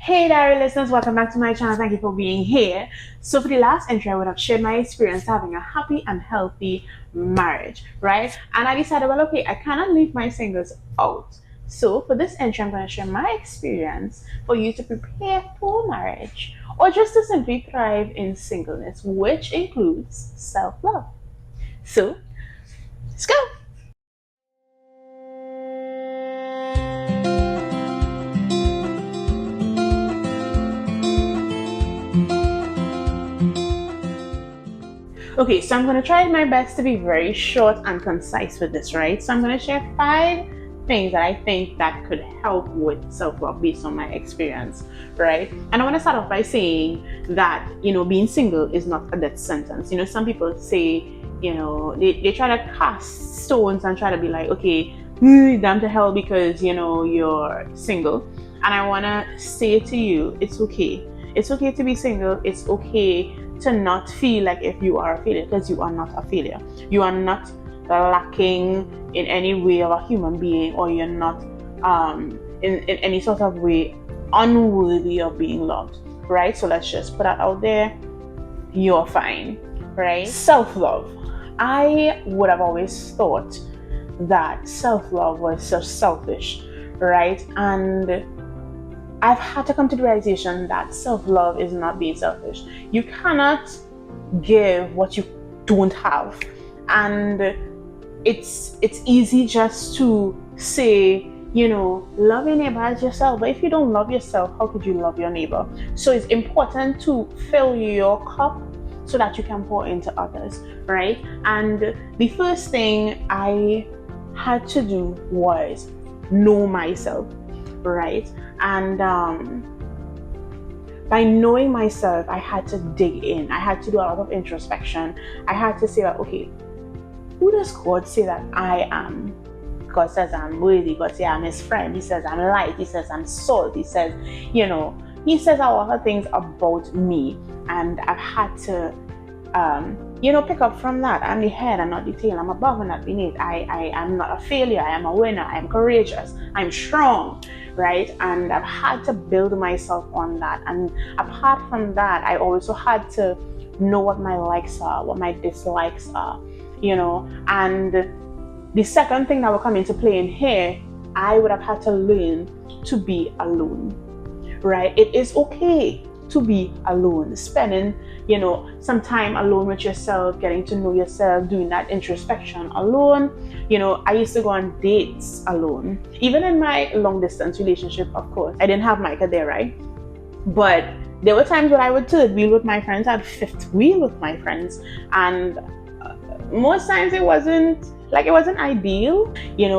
Hey diary listeners, welcome back to my channel. Thank you for being here. So for the last entry, I would have shared my experience having a happy and healthy marriage, right? And I decided, well, okay, I cannot leave my singles out. So for this entry, I'm going to share my experience for you to prepare for marriage or just to simply thrive in singleness, which includes self-love. So let's go. Okay, so I'm going to try my best to be very short and concise with this, right? So I'm going to share 5 things that I think that could help with self-love based on my experience, right? And I want to start off by saying that, being single is not a death sentence. Some people say, they try to cast stones and try to be like, okay, damn to hell because, you're single. And I want to say to you, it's okay. It's okay to be single. It's okay to not feel like if you are a failure, because you are not a failure. You are not lacking in any way of a human being, or you're not in any sort of way unworthy of being loved, right? So let's just put that out there. You're fine, right? Self-love. I would have always thought that self-love was so selfish, right? And I've had to come to the realization that self-love is not being selfish. You cannot give what you don't have. And it's easy just to say, love your neighbor as yourself. But if you don't love yourself, how could you love your neighbor? So it's important to fill your cup so that you can pour into others, right? And the first thing I had to do was know myself, right? And by knowing myself, I had to dig in. I had to do a lot of introspection. I had to say, okay, who does God say that I am? God says I'm worthy. God says I'm his friend. He says I'm light. He says I'm salt. He says, he says a lot of things about me. And I've had to, pick up from that. I'm the head, I'm not the tail. I'm above and not beneath. I am not a failure. I am a winner. I am courageous. I'm strong, right? And I've had to build myself on that. And apart from that, I also had to know what my likes are, what my dislikes are, And the second thing that will come into play in here, I would have had to learn to be alone, right? It is okay to be alone, spending, some time alone with yourself, getting to know yourself, doing that introspection alone. I used to go on dates alone. Even in my long distance relationship, of course, I didn't have Micah there, right? But there were times when I would third wheel with my friends, I'd fifth wheel with my friends. And most times it wasn't ideal,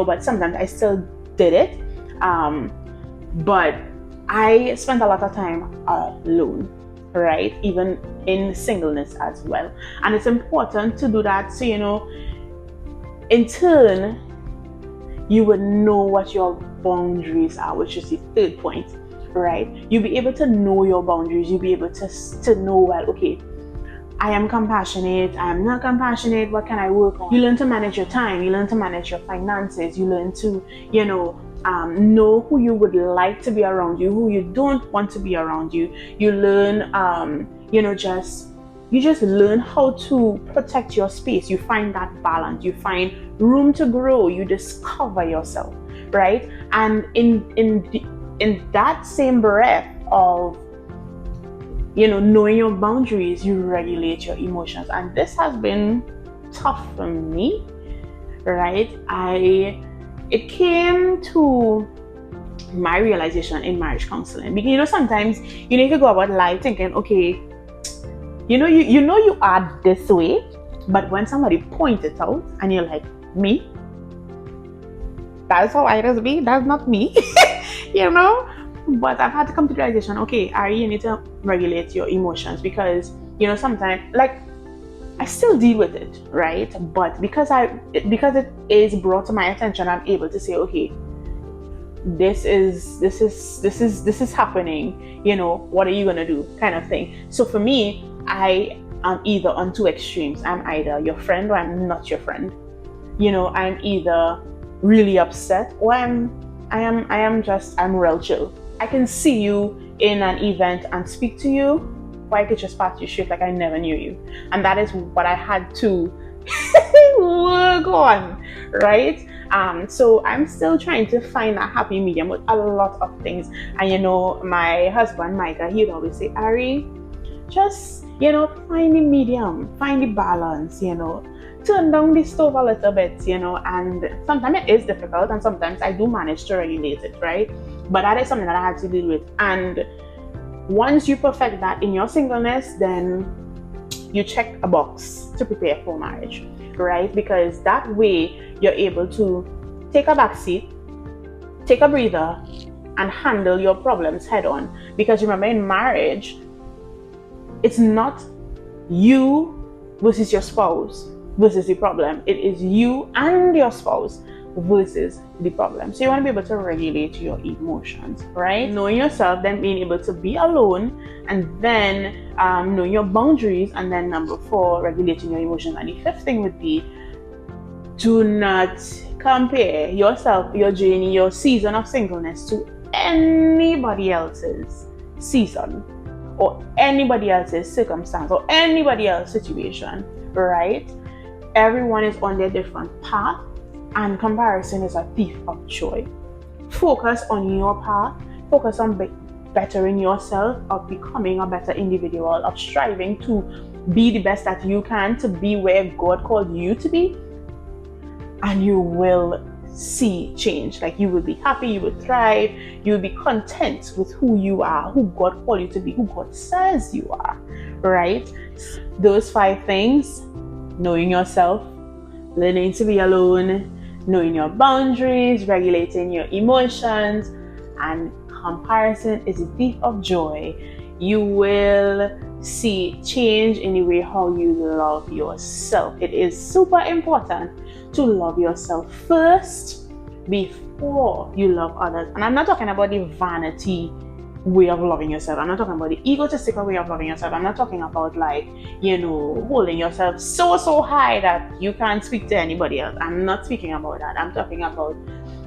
but sometimes I still did it. But I spent a lot of time alone, right? Even in singleness as well. And it's important to do that so, in turn, you would know what your boundaries are, which is the third point, right? You'll be able to know your boundaries. You'll be able to know, well, okay, I am compassionate, I am not compassionate, what can I work on? You learn to manage your time, you learn to manage your finances, you learn to, know who you would like to be around you, who you don't want to be around you. You learn, you just learn how to protect your space. You find that balance, you find room to grow, you discover yourself, right? And in that same breath of knowing your boundaries, you regulate your emotions. And this has been tough for me, right? It came to my realization in marriage counseling, because sometimes you need to go about life thinking, okay, you are this way, but when somebody points it out and you're like, me, that's how I just be, that's not me. But I've had to come to the realization, okay, Aari, you need to regulate your emotions, because sometimes, like, I still deal with it, right? But because it is brought to my attention, I'm able to say, okay, this is happening. What are you gonna do, kind of thing. So for me, I am either on two extremes. I'm either your friend or I'm not your friend. I'm either really upset or I'm real chill. I can see you in an event and speak to you, or I could just pass you straight like I never knew you. And that is what I had to work on, right? So I'm still trying to find a happy medium with a lot of things. And you know, my husband Micah, he'd always say, Aari, just, you know, find the medium, find the balance, you know, turn down the stove a little bit, you know. And sometimes it is difficult, and sometimes I do manage to regulate it, right? But that is something that I had to deal with. And once you perfect that in your singleness, then you check a box to prepare for marriage, right? Because that way you're able to take a back seat, take a breather, and handle your problems head on. Because remember, in marriage, it's not you versus your spouse versus the problem. It is you and your spouse versus the problem. So you want to be able to regulate your emotions, right? Knowing yourself, then being able to be alone, and then knowing your boundaries, and then number 4, regulating your emotions. And the 5th thing would be, do not compare yourself, your journey, your season of singleness to anybody else's season or anybody else's circumstance or anybody else's situation, right? Everyone is on their different path, and comparison is a thief of joy. Focus on your path, focus on bettering yourself, of becoming a better individual, of striving to be the best that you can, to be where God called you to be, and you will see change. Like, you will be happy, you will thrive, you will be content with who you are, who God called you to be, who God says you are, right? Those 5 things: knowing yourself, learning to be alone, knowing your boundaries, regulating your emotions, and comparison is a thief of joy. You will see change in the way how you love yourself. It is super important to love yourself first before you love others. And I'm not talking about the vanity way of loving yourself. I'm not talking about the egotistical way of loving yourself. I'm not talking about, like, you know, holding yourself so high that you can't speak to anybody else. I'm not speaking about that. I'm talking about,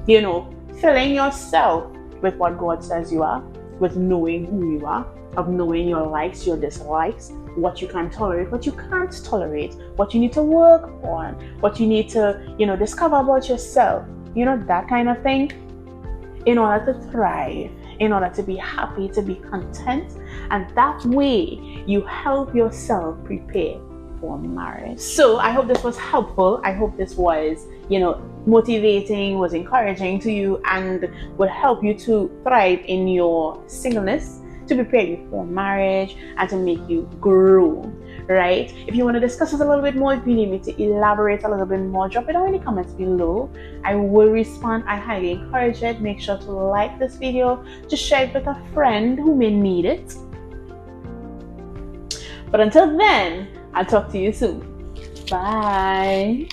you know, filling yourself with what God says you are, with knowing who you are, of knowing your likes, your dislikes, what you can tolerate, what you can't tolerate, what you need to work on, what you need to, you know, discover about yourself, you know, that kind of thing, in order to thrive, in order to be happy, to be content. And that way you help yourself prepare for marriage. So I hope this was helpful. I hope this was, you know, motivating, was encouraging to you, and would help you to thrive in your singleness, to prepare you for marriage, and to make you grow, right? If you want to discuss this a little bit more, if you need me to elaborate a little bit more, drop it down in the comments below. I will respond. I highly encourage it. Make sure to like this video, to share it with a friend who may need it. But until then, I'll talk to you soon. Bye.